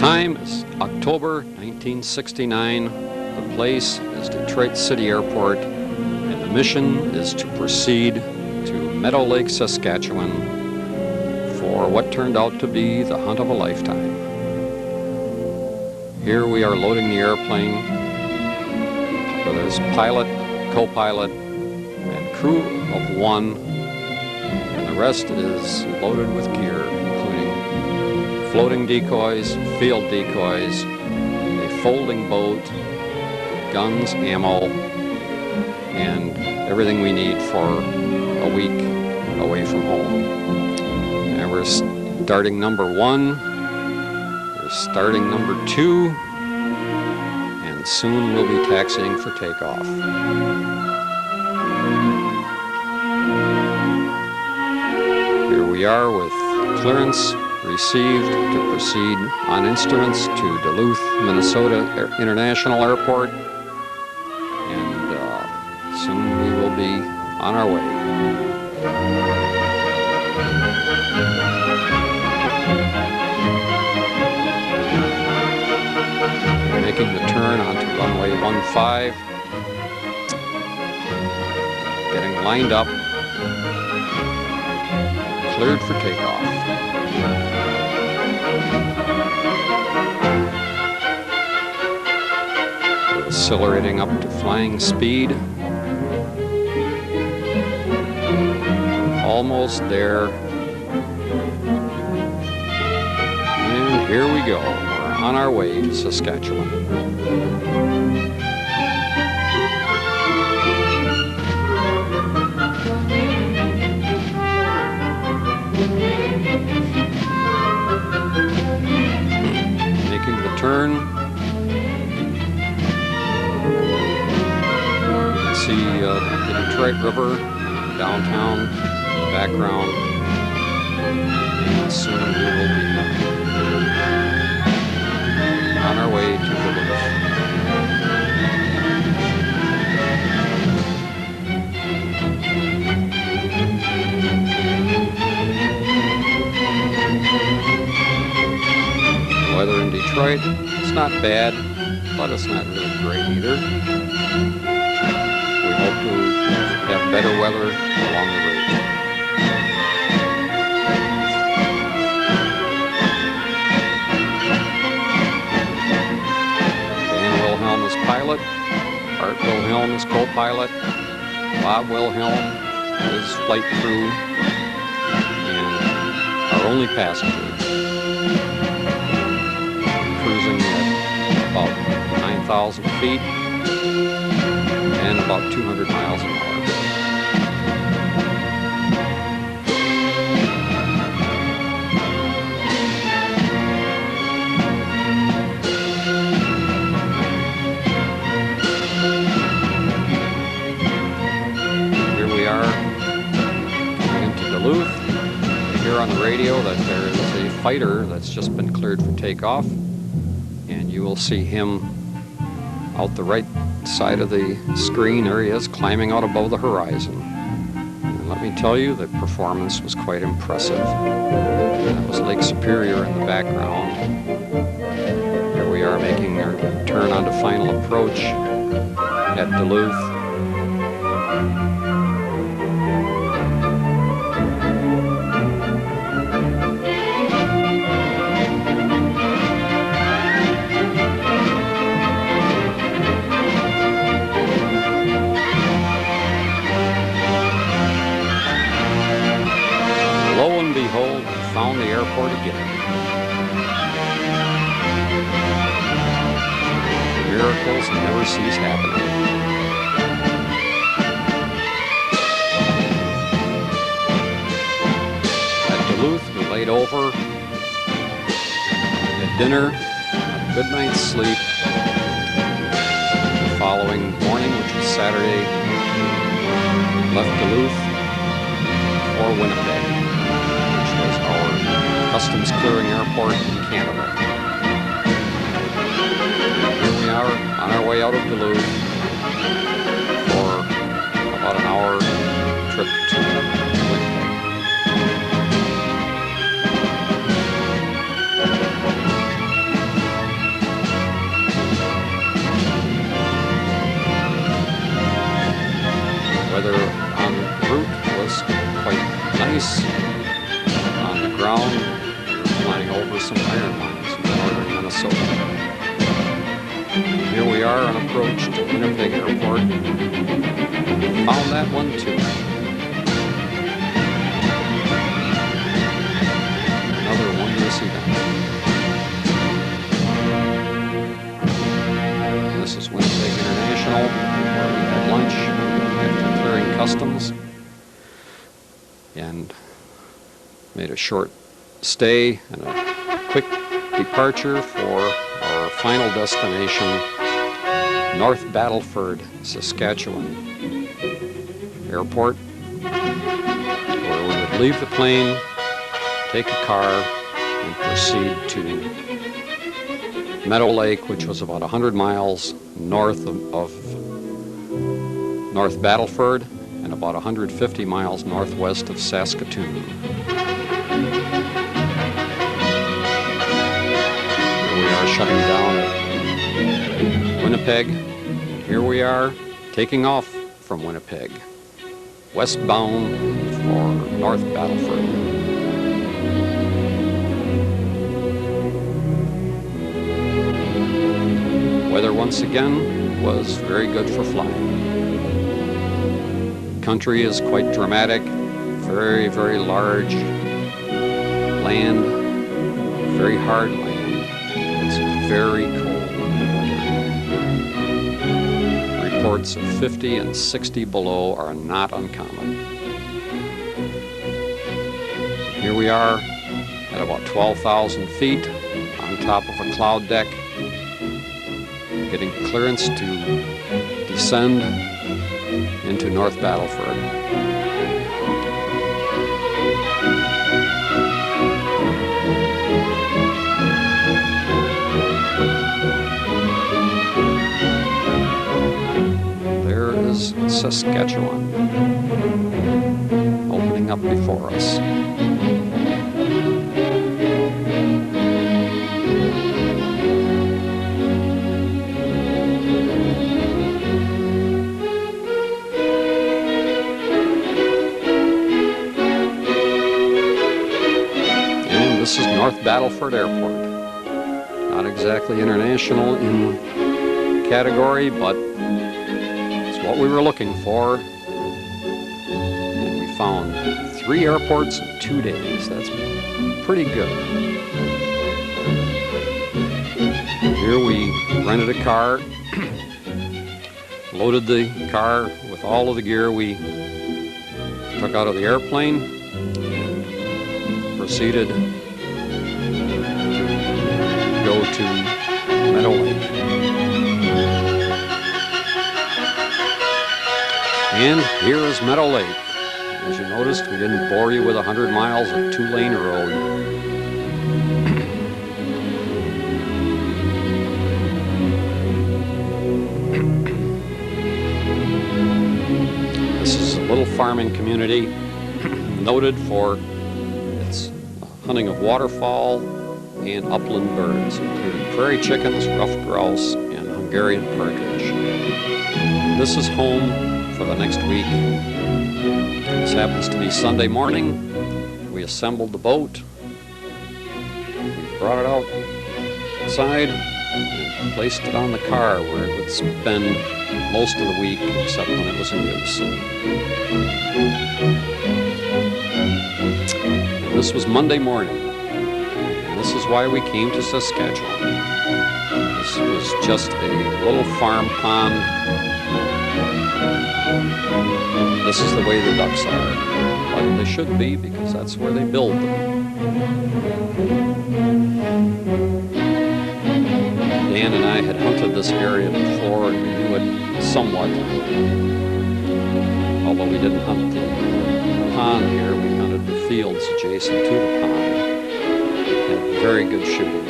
time is October 1969. The place is Detroit City Airport, and the mission is to proceed to Meadow Lake, Saskatchewan for what turned out to be the hunt of a lifetime. Here we are loading the airplane. There's pilot, co-pilot, and crew of one, and the rest is loaded with gear, including floating decoys, field decoys, a folding boat, guns, ammo, and everything we need for a week away from home. And we're starting number one, we're starting number two, and soon we'll be taxiing for takeoff. Here we are with clearance received to proceed on instruments to Duluth, Minnesota International Airport, and soon we will be on our way. Making the turn onto runway 15, getting lined up, cleared for takeoff. Accelerating up to flying speed. Almost there. And here we go. We're on our way to Saskatchewan. Making the turn. See the Detroit River, downtown, in the background, and soon we will be on our way to Duluth. The weather in Detroit, it's not bad, but it's not really great either. Hope to have better weather along the route. Dan Wilhelm is pilot, Art Wilhelm is co-pilot, Bob Wilhelm is flight crew, and our only passenger, cruising at about 9,000 feet. And about 200 miles an hour. Here we are coming into Duluth. We hear on the radio that there is a fighter that's just been cleared for takeoff, and you will see him out the right side of the screen. There he is, climbing out above the horizon. And let me tell you, the performance was quite impressive. That was Lake Superior in the background. Here we are making our turn onto final approach at Duluth. Lo and behold, we found the airport again. Miracles never cease happening. At Duluth, we laid over, had dinner, had a good night's sleep. The following morning, which was Saturday, left Duluth for Winnipeg, customs clearing airport in Canada. Here we are on our way out of Duluth for about an hour trip to Winnipeg. some iron mines in northern Minnesota. Here we are on approach to Winnipeg Airport. Found that one too. Another wondrous event. This is Winnipeg International, where we had lunch after clearing customs and made a short stay and a quick departure for our final destination, North Battleford, Saskatchewan Airport, where we would leave the plane, take a car, and proceed to Meadow Lake, which was about 100 miles north of North Battleford and about 150 miles northwest of Saskatoon. Here we are shutting down at Winnipeg. Here we are taking off from Winnipeg, westbound for North Battleford. Weather once again was very good for flying. Country is quite dramatic, very, very large land, very hard land. It's very cold weather. Reports of 50 and 60 below are not uncommon. Here we are at about 12,000 feet on top of a cloud deck, getting clearance to descend into North Battleford. There is Saskatchewan opening up before us. This is North Battleford Airport. Not exactly international in category, but it's what we were looking for. And we found 3 airports in 2 days. That's pretty good. Here we rented a car, loaded the car with all of the gear we took out of the airplane, and proceeded to Meadow Lake. And here is Meadow Lake. As you noticed, we didn't bore you with 100 miles of 2-lane road. This is a little farming community noted for its hunting of waterfowl and upland birds, including prairie chickens, ruffed grouse, and Hungarian partridge. This is home for the next week. This happens to be Sunday morning. We assembled the boat. We brought it outside and placed it on the car where it would spend most of the week, except when it was in use. And this was Monday morning. This is why we came to Saskatchewan. This was just a little farm pond. This is the way the ducks are, like they should be, because that's where they build them. Dan and I had hunted this area before, and we knew it somewhat. Although we didn't hunt the pond here, we hunted the fields adjacent to the pond. Very good shooting.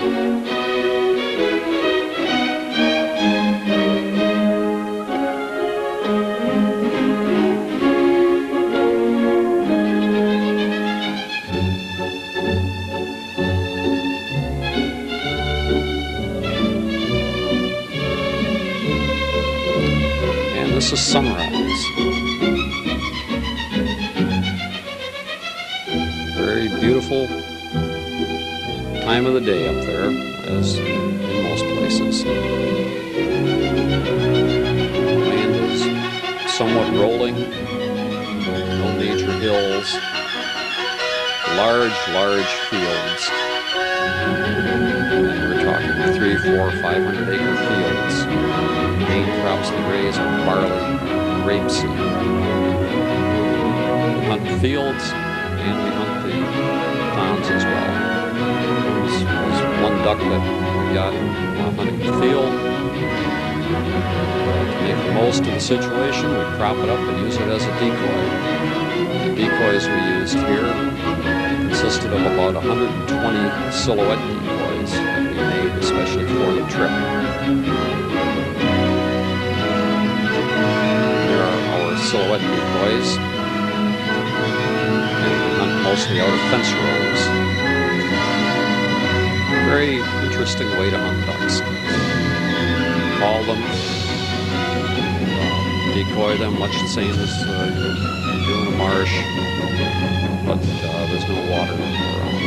And this is sunrise. Very beautiful time of the day up there, as in most places. Land is somewhat rolling, no major hills, large fields. And we're talking 300, 400, 500 acre fields. Main crops they raise are barley, rapeseed. We hunt fields and we hunt the ponds as well. There's one duck that we got while hunting the field. To make the most of the situation, we crop it up and use it as a decoy. The decoys we used here consisted of about 120 silhouette decoys that we made especially for the trip. Here are our silhouette decoys, and we hunt mostly out of fence rows. Very interesting way to hunt ducks. Call them, decoy them, much the same as you do in a marsh, but there's no water around.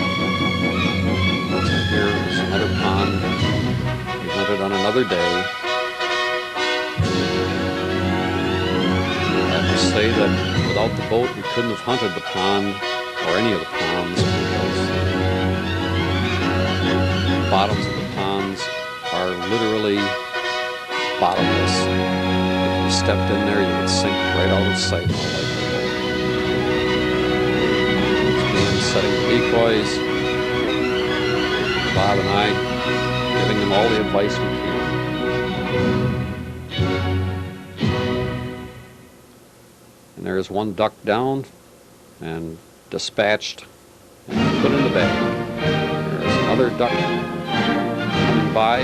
Here's another pond. We hunted on another day. I must say that without the boat, we couldn't have hunted the pond or any of the ponds, because the bottoms of the ponds are literally bottomless. If you stepped in there, you would sink right out of sight. Setting the decoys, Bob and I giving them all the advice we can. And there's one duck down and dispatched and put in the bag. There's another duck coming by,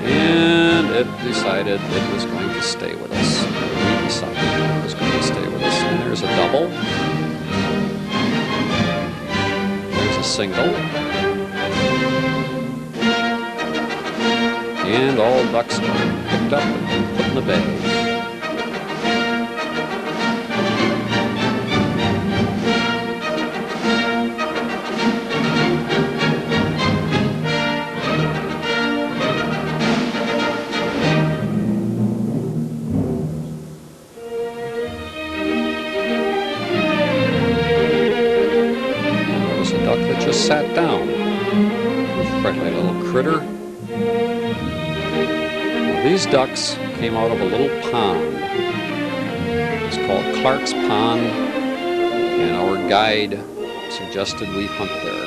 and it decided it was going to stay with us. We decided it was going to stay with us. And there's a double. There's a single. And all ducks are picked up and put in the bag. Just sat down. Friendly little critter. Well, these ducks came out of a little pond. It's called Clark's Pond, and our guide suggested we hunt there.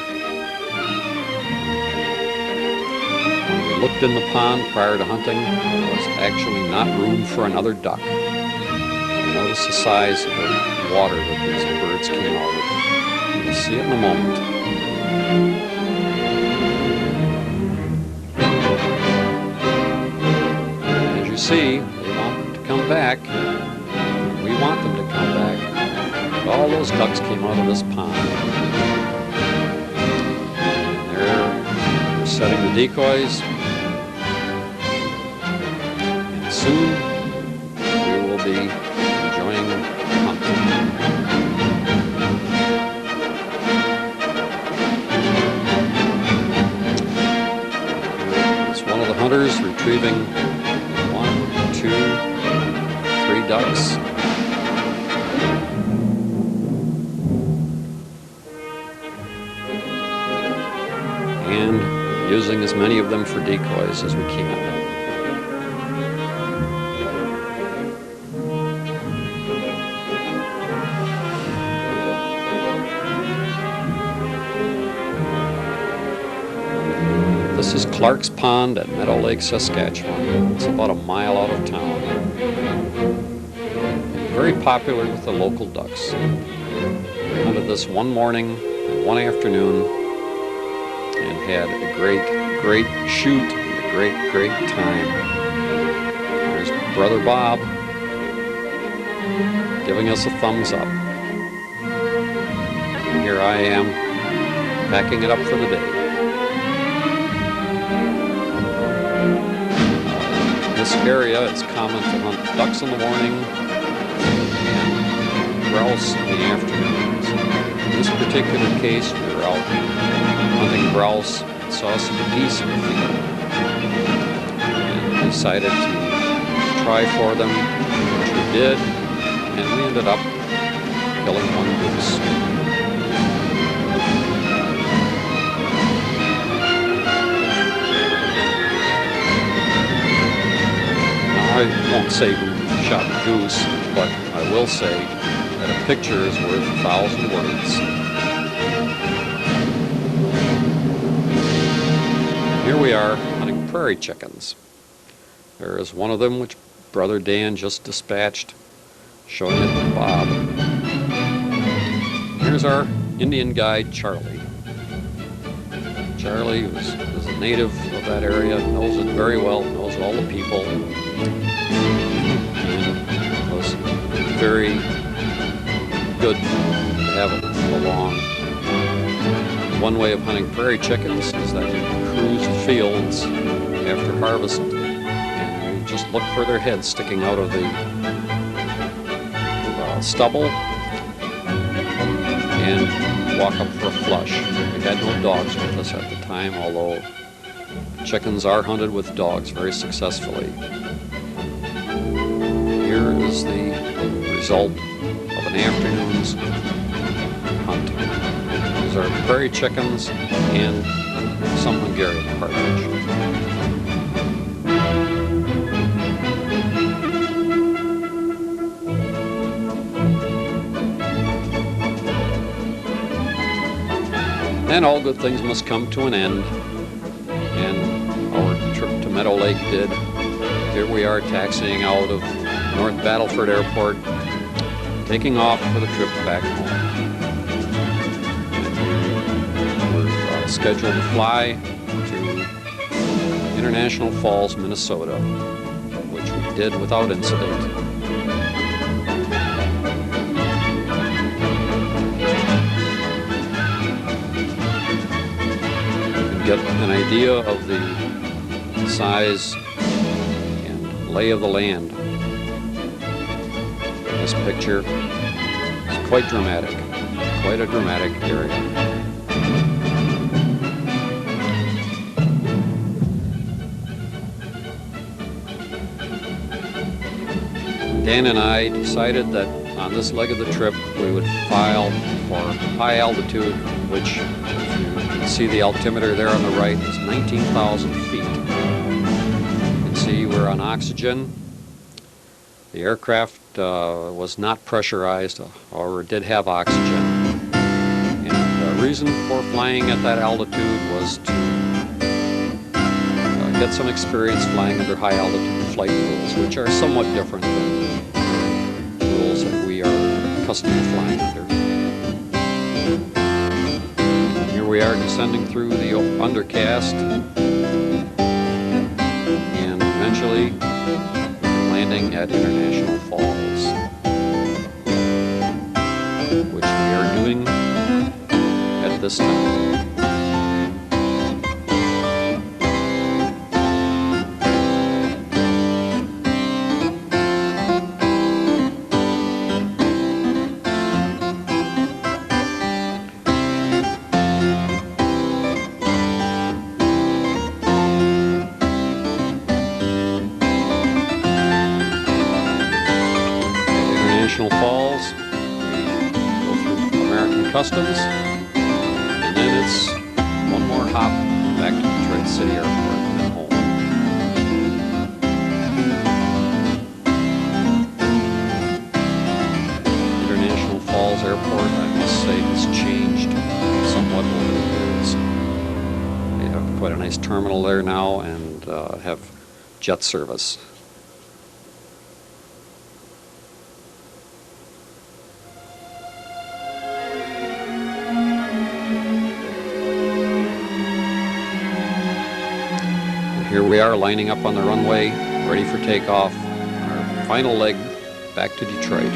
When we looked in the pond prior to hunting, there was actually not room for another duck. Notice the size of the water that these birds came out of. You'll see it in a moment. As you see, they want to come back. We want them to come back. But all those ducks came out of this pond. They're setting the decoys. And soon we will be enjoying the hunt. Hunters retrieving 1, 2, 3 ducks. And using as many of them for decoys as we can. This is Clark's Pond at Meadow Lake, Saskatchewan. It's about a mile out of town. Very popular with the local ducks. We hunted this one morning and one afternoon and had a great shoot and a great time. There's Brother Bob giving us a thumbs up. And here I am packing it up for the day. This area, it's common to hunt ducks in the morning and grouse in the afternoon. this particular case, we were out hunting grouse and saw some geese in the field, and decided to try for them, which we did, and we ended up killing one goose. Now, I won't say who shot the goose, but I will say that a picture is worth 1,000 words. Here we are hunting prairie chickens. There is one of them which Brother Dan just dispatched, showing it to Bob. Here's our Indian guide, Charlie. Charlie is a native of that area, knows it very well, knows all the people, and was very good to have along. One way of hunting prairie chickens is that you cruise the fields after harvest, and you just look for their heads sticking out of the stubble and walk up for a flush. We had no dogs with us at the time, although chickens are hunted with dogs very successfully. Here is the result of an afternoon's hunt. These are prairie chickens and some Hungarian partridge. And all good things must come to an end, and our trip to Meadow Lake did. Here we are taxiing out of North Battleford Airport, taking off for the trip back home. We're scheduled to fly to International Falls, Minnesota, which we did without incident. Get an idea of the size and lay of the land. This picture is quite dramatic, quite a dramatic area. Dan and I decided that on this leg of the trip we would file for high altitude, which, if you can see the altimeter there on the right, is 19,000 feet. You can see we're on oxygen. The aircraft was not pressurized, or did have oxygen. And the reason for flying at that altitude was to get some experience flying under high altitude flight rules, which are somewhat different than rules that we are accustomed to flying under. Here we are descending through the undercast, and eventually landing at International Falls, which we are doing at this time. Falls, we go through American Customs, and then it's one more hop back to Detroit City Airport and then home. International Falls Airport, I must say, has changed somewhat over the years. They have quite a nice terminal there now, and have jet service. Here we are lining up on the runway, ready for takeoff, on our final leg back to Detroit.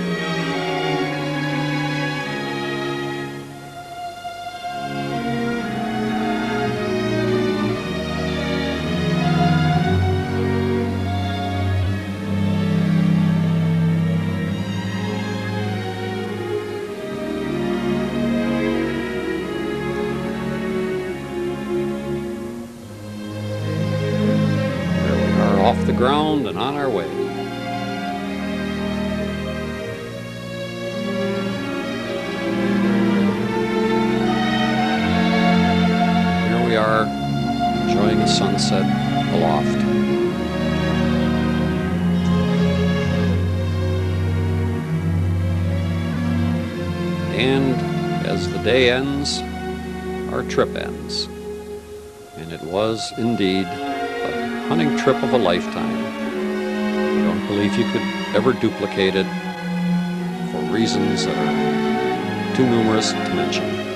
around and on our way. Here we are, enjoying the sunset aloft. And as the day ends, our trip ends. And it was indeed a hunting trip of a lifetime. I don't believe you could ever duplicate it for reasons that are too numerous to mention.